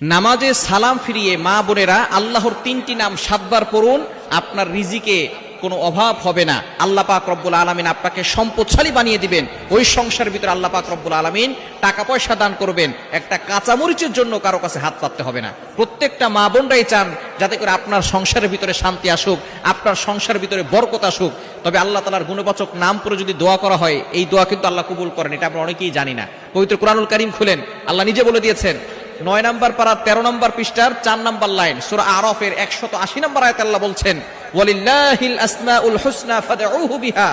নামাজে সালাম ফিরিয়ে মা বোনেরা আল্লাহর 3টি নাম 7 বার পড়ুন, আপনার রিজিকে কোনো অভাব হবে না। আল্লাহ পাক রব্বুল আলামিন আপনাকে সম্পদশালী বানিয়ে দিবেন। ওই সংসারের ভিতরে আল্লাহ পাক রব্বুল আলামিন টাকা পয়সা দান করবেন, একটা কাঁচামরিচের জন্য কারো কাছে হাত পাততে হবে না। প্রত্যেকটা মা বোনরাই চান যাতে করে আপনার সংসারের ভিতরে শান্তি আসুক, আপনার সংসারের ভিতরে বরকত আসুক। তবে আল্লাহ তাআলার গুণবাচক নাম করে যদি দোয়া করা হয়, এই দোয়া কিন্তু আল্লাহ কবুল করেন, এটা আমরা অনেকেই জানি না। পবিত্র কুরআনুল কারীম খুলেন, আল্লাহ নিজে বলে দিয়েছেন 9 নম্বর পারা 13 নম্বর পৃষ্ঠার 4 নম্বর লাইন, সূরা আরাফের 180 নম্বর আয়াতে আল্লাহ বলছেন, ওয়ালিল্লাহিল আসমাউল হুসনা ফাদউহু বিহা।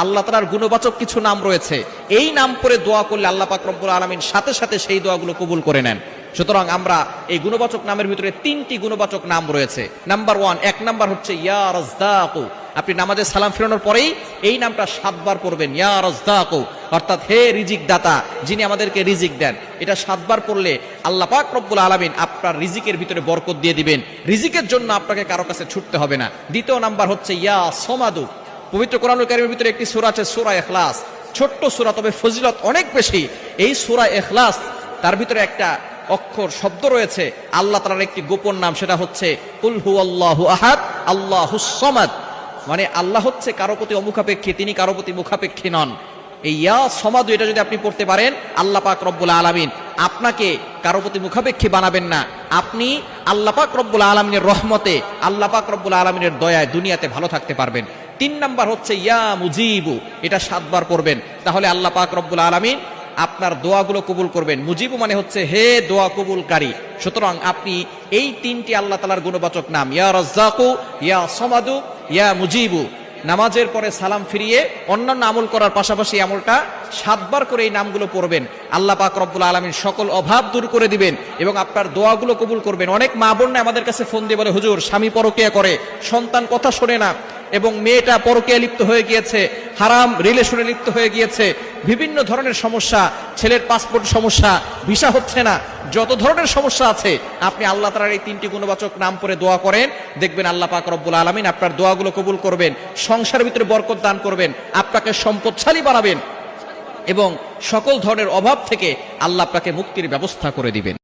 আল্লাহ তাআলার গুণবাচক কিছু নাম রয়েছে, এই নাম করে দোয়া করলে আল্লাহ পাক রব্বুল আলামিন সাথে সাথে সেই দোয়াগুলো কবুল করে নেন। সুতরাং আমরা এই গুণবাচক নামের ভিতরে 3টি গুণবাচক নাম রয়েছে। নাম্বার 1, 1 নাম্বার হচ্ছে ইয়া রাজ্জাকু। আপনি নামাজে সালাম ফেরানোর পরেই এই নামটা 7 বার পড়বেন, ইয়া রাজ্জাকু, অর্থাৎ হে রিজিক দাতা, যিনি আমাদেরকে রিজিক দেন। এটা 7 বার পড়লে আল্লাহ পাক রব্বুল আলামিন আপনার রিজিকের ভিতরে বরকত দিয়ে দিবেন। রিজিকের জন্য আপনাকে কারো কাছে ছুটতে হবে না। দ্বিতীয় নাম্বার হচ্ছে ইয়া সমাদু। পবিত্র কোরআনুল কারীমের ভিতরে একটি সূরা আছে, সূরা ইখলাস। ছোট্ট সূরা, তবে ফজিলত অনেক বেশি। এই সূরা ইখলাস, তার ভিতরে একটা অক্ষর শব্দ রয়েছে আল্লাহ তাআলার একটি গোপন নাম, সেটা হচ্ছে কুল হুয়াল্লাহু আহাদ আল্লাহুস সামাদ। মানে আল্লাহ হচ্ছে কারো প্রতি অমুখাপেক্ষী, তিনি কারো প্রতি মুখাপেক্ষী নন। এই ইয়া সমাদু, এটা যদি আপনি পড়তে পারেন, আল্লাহ পাক রব্বুল আলামিন আপনাকে কারো প্রতি মুখাপেক্ষী বানাবেন না। আপনি আল্লাহ পাক রব্বুল আলামিনের রহমতে, আল্লাহ পাক রব্বুল আলামিনের দয়ায় দুনিয়াতে ভালো থাকতে পারবেন। 3 নাম্বার হচ্ছে ইয়া মুজিবু, এটা 7 বার পড়বেন, তাহলে আল্লাহ পাক রব্বুল আলামিন আপনার দোয়াগুলো কবুল করবেন। মুজিবু মানে হচ্ছে হে দোয়া কবুলকারী। সুতরাং আপনি এই 3টি আল্লাহ তাআলার গুণবাচক নাম, ইয়া রাজ্জাকু, ইয়া সমাদু, ইয়া মুজিবু, নামাজের পরে সালাম ফিরিয়ে অন্যান্য আমল করার পাশাপাশি আমলটা 7 বার করে এই নামগুলো পড়বেন। আল্লাহ পাক রব্বুল আলামিন সকল অভাব দূর করে দিবেন এবং আপনার দোয়াগুলো কবুল করবেন। অনেক মা বোন আমাদের কাছে ফোন দিয়ে বলে, হুজুর স্বামী পরকিয়া করে, সন্তান কথা শোনে না, এবং মেয়েটা পরকিয়া লিপ্ত হয়ে গিয়েছে, হারাম রিলেশনে লিপ্ত হয়ে গিয়েছে, বিভিন্ন ধরনের সমস্যা, ছেলের পাসপোর্ট সমস্যা, ভিসা হচ্ছে না, যত ধরনের সমস্যা আছে, আপনি আল্লাহ তাআলার এই 3টি গুণবাচক নাম পড়ে দোয়া করেন, দেখবেন আল্লাহ পাক রব্বুল আলামিন আপনার দোয়াগুলো কবুল করবেন, সংসারের ভিতরে বরকত দান করবেন, আপনাকে সম্পদশালী বানাবেন এবং সকল ধরনের অভাব থেকে আল্লাহ আপনাকে মুক্তির ব্যবস্থা করে দিবেন।